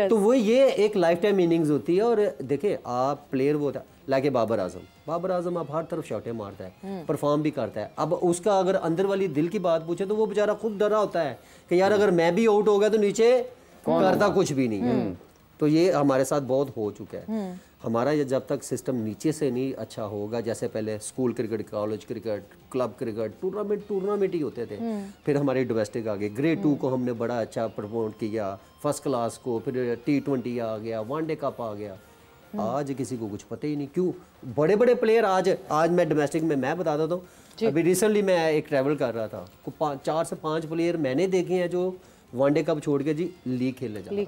तो वो ये एक लाइफ टाइम इनिंग्स होती है। और देखिए आप प्लेयर वो था लाके बाबर आजम आप हर तरफ शॉटें मारता है, परफॉर्म भी करता है। अब उसका अगर अंदर वाली दिल की बात पूछे तो वो बेचारा खुद डरा होता है कि यार अगर मैं भी आउट हो गया तो नीचे करता कुछ भी नहीं है। तो ये हमारे साथ बहुत हो चुका है। हमारा ये जब तक सिस्टम नीचे से नहीं अच्छा होगा, जैसे पहले school cricket, college cricket, club cricket, tournament ही होते थे, फिर हमारे डोमेस्टिक आ गए, ग्रेड 2 को हमने बड़ा अच्छा प्रमोट किया, फर्स्ट क्लास को, फिर T20 आ गया, वनडे कप आ गया। आज किसी को कुछ पता ही नहीं, क्यों बड़े बड़े प्लेयर आज मैं डोमेस्टिक में मैं बता देता हूँ। अभी रिसेंटली मैं एक ट्रैवल कर रहा था, 4 से 5 प्लेयर मैंने देखे हैं जो वनडे कप छोड़ के जी लीग खेलने जा रहे हैं।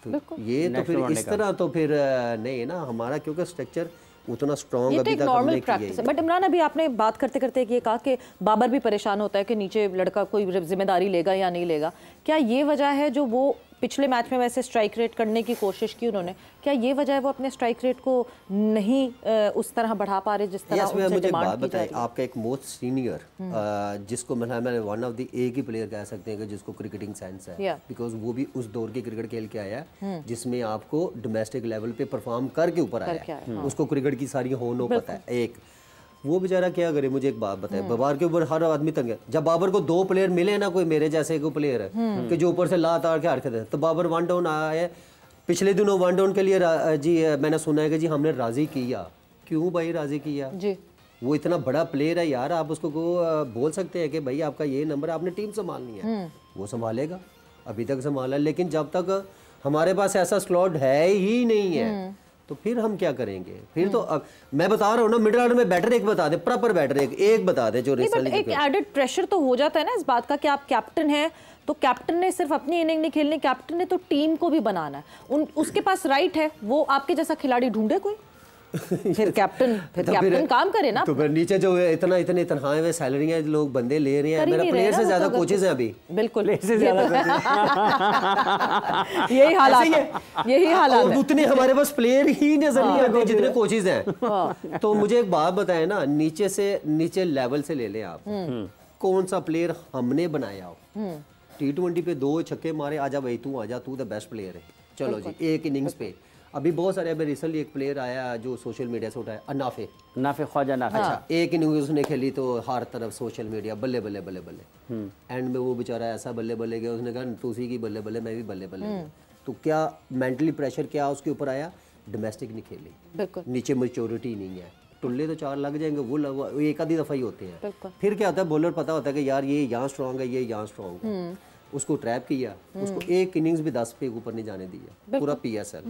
तो ये तो फिर इस तरह तो फिर नहीं है ना हमारा, क्योंकि स्ट्रक्चर उतना स्ट्रॉन्ग अभी तक हमने किया है। बट इमरान, अभी आपने बात करते करते ये कहा कि बाबर भी परेशान होता है कि नीचे लड़का कोई जिम्मेदारी लेगा या नहीं लेगा। क्या ये वजह है जो वो पिछले मैच में वैसे स्ट्राइक रेट करने की कोशिश की उन्होंने, क्या ये वजह है वो अपने स्ट्राइक रेट को नहीं उस तरह बढ़ा पा रहे जिस तरह उनसे मुझे डिमांड बात की जा बताएं, रही है? आपका एक मोस्ट सीनियर जिसको मैं वन ऑफ द एक ही प्लेयर कह सकते हैं कि जिसको क्रिकेटिंग सेंस है, बिकॉज वो भी उस दौर की क्रिकेट खेल के आया है जिसमें आपको डोमेस्टिक लेवल पे परफॉर्म करके ऊपर आया है, उसको क्रिकेट की सारी होनो पता है। एक वो बेचारा क्या करे, मुझे एक बात बताए, बाबर के ऊपर हर आदमी तंग है। जब बाबर को 2 प्लेयर मिले ना, कोई मेरे जैसे को प्लेयर है कि जो ऊपर से ला तार के हरकत है, तो बाबर 1 डाउन आया। पिछले दिनों 1 डाउन के लिए जी मैंने सुना है कि जी हमने राजी किया। क्यों भाई राजी किया जी? वो इतना बड़ा प्लेयर है यार, आप उसको बोल सकते हैं कि भाई आपका ये नंबर है, आपने टीम संभालनी है, वो संभालेगा। अभी तक संभाला, लेकिन जब तक हमारे पास ऐसा स्लॉट है ही नहीं है तो फिर हम क्या करेंगे? फिर तो अब मैं बता रहा हूँ ना, मिडिल ऑर्डर में बैटर एक बता दे, प्रॉपर बैटर एक बता दे जो रिसेंटली। एक एडेड प्रेशर तो हो जाता है ना इस बात का कि आप कैप्टन हैं, तो कैप्टन ने सिर्फ अपनी इनिंग नहीं खेलनी, कैप्टन ने तो टीम को भी बनाना है। उसके पास राइट है, वो आपके जैसा खिलाड़ी ढूंढे कोई, फिर कैप्टन काम करे ना। तो फिर नीचे जो इतने तनख्वाहें में सैलरियां लोग बंदे ले रहे हैं, मेरा प्लेयर से ज्यादा कोचेज हैं अभी। बिल्कुल यही हालात है। उतने हमारे पास प्लेयर ही नजर नहीं आते जितने कोचेज हैं। तो मुझे एक बात बताएं ना, नीचे लेवल से ले लें आप, कौन सा प्लेयर हमने बनाया हो, T20 पे 2 छक्के मारे, आजा भाई तू आजा, तू द बेस्ट प्लेयर है, चलो जी एक इनिंग्स पे। अभी बहुत सारे, अभी रिसेंटली एक प्लेयर आया जो सोशल मीडिया से उठाया, नाफे ख्वाजा नाफे। अच्छा, एक इनिंग उसने खेली तो हर तरफ सोशल मीडिया बल्ले बल्ले बल्ले बल्ले, एंड में वो बेचारा ऐसा बल्ले बल्ले गया, उसने कहा तुसी की बल्ले बल्ले, मैं भी बल्ले बल्ले। तो क्या मेंटली प्रेशर क्या उसके ऊपर आया? डोमेस्टिक नहीं खेली, नीचे मैच्योरिटी नहीं है, टुल्ले तो 4 लग जाएंगे, वो एक आधी दफा ही होते हैं। फिर क्या होता है, बॉलर पता होता है कि यार ये यहाँ स्ट्रॉन्ग है, ये यहाँ स्ट्रॉन्ग है, उसको ट्रैप किया, उसको एक इनिंग्स भी 10 पे ऊपर नहीं जाने दिया, पूरा PSL।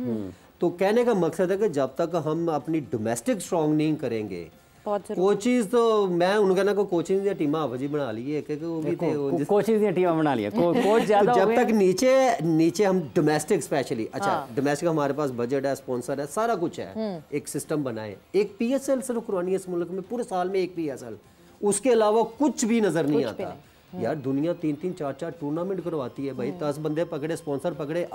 तो कहने का मकसद है कि जब तक हम अपनी डोमेस्टिक स्ट्रॉन्ग नहीं करेंगे, कोचिज तो मैं उनका ना को कोचिंग या टीम हाफिजी बना ली है, क्योंकि वो भी थे कोचिंग या टीम बना लिया, कोच ज्यादा जब तक नीचे हम डोमेस्टिक स्पेशली, अच्छा डोमेस्टिक हमारे पास बजट है, स्पॉन्सर है, सारा कुछ है, एक सिस्टम बनाए, एक PSL सिर्फ करवानी है इस मुल्क में, पूरे साल में एक PSL, उसके अलावा कुछ भी नजर नहीं आता। यार दुनिया 3-3 4-4 टूर्नामेंट करवाती है भाई, 10 बंदे पकड़े, स्पॉन्सर पकड़े।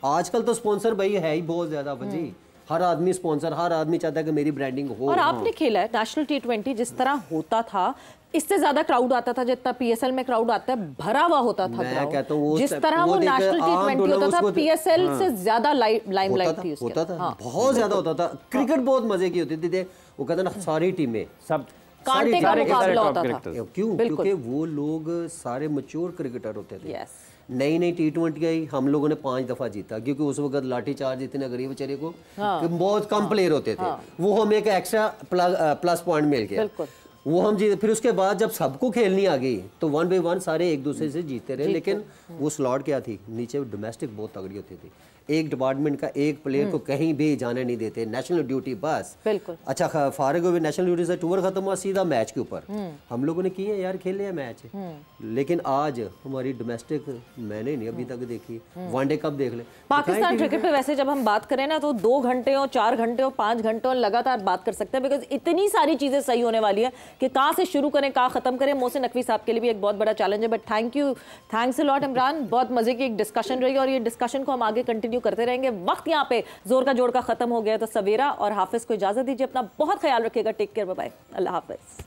आजकल तो स्पॉन्सर भाई है ही बहुत ज्यादा भाई, हर आदमी स्पॉन्सर, हर आदमी चाहता है कि मेरी ब्रांडिंग हो। और आपने खेला है नेशनल T20 जिस तरह होता था, इससे ज्यादा क्राउड आता था जितना PSL में क्राउड आता है, भरा हुआ होता था मैं कहता हूँ जिस तरह वो नेशनल T20 होता था, PSL से ज्यादा लाइमलाइट थी उसके। होता था, बहुत ज्यादा होता था। क्रिकेट बहुत मजे की होती थी, वो कहते ना सारी टीमें सब कांटे का मुकाबला होता था। क्यों? क्योंकि वो लोग सारे मैच्योर क्रिकेटर होते थे। यस, नई नई T20 आई, हम लोगों ने 5 दफा जीता, क्योंकि उस वक्त लाठी चार्ज इतने गरीब बेचारे को कि बहुत कम प्लेयर होते थे। वो हमें एक एक्स्ट्रा प्लस पॉइंट मिल गया, वो हम जीते। फिर उसके बाद जब सबको खेलनी आ गई तो 1 by 1 सारे एक दूसरे से जीतते रहे। लेकिन वो स्लॉट क्या थी, नीचे डोमेस्टिक बहुत तगड़ी होती थी। एक डिपार्टमेंट का एक प्लेयर को कहीं भी जाने नहीं देते, नेशनल ड्यूटी बस। बिल्कुल। अच्छा, फारिग हुए नेशनल ड्यूटी से, टूर खत्म हुआ, सीधा मैच के ऊपर। हम लोगों ने किए यार, खेले हैं मैच। लेकिन आज हमारी डोमेस्टिक मैंने नहीं अभी तक देखी। वनडे कब देख ले पाकिस्तान क्रिकेट पे वैसे जब हम बात करें ना, तो 2 घंटे और 4 घंटे और 5 घंटे और लगातार बात कर सकते हैं, बिकॉज इतनी सारी चीजें सही होने वाली है कि कहाँ से शुरू करें, कहाँ खत्म करें। मोहसिन नकवी साहब के लिए भी एक बहुत बड़ा चैलेंज है, but thanks a lot Imran. बहुत मजे की एक डिस्कशन रही और ये डिस्कशन को हम आगे कंटिन्यू करते रहेंगे। वक्त यहाँ पे जोर का जोड़ का खत्म हो गया, तो सवेरा और हाफिज को इजाजत दीजिए। अपना बहुत ख्याल रखिएगा। टेक केयर, बाय बाय, अल्लाह हाफिज।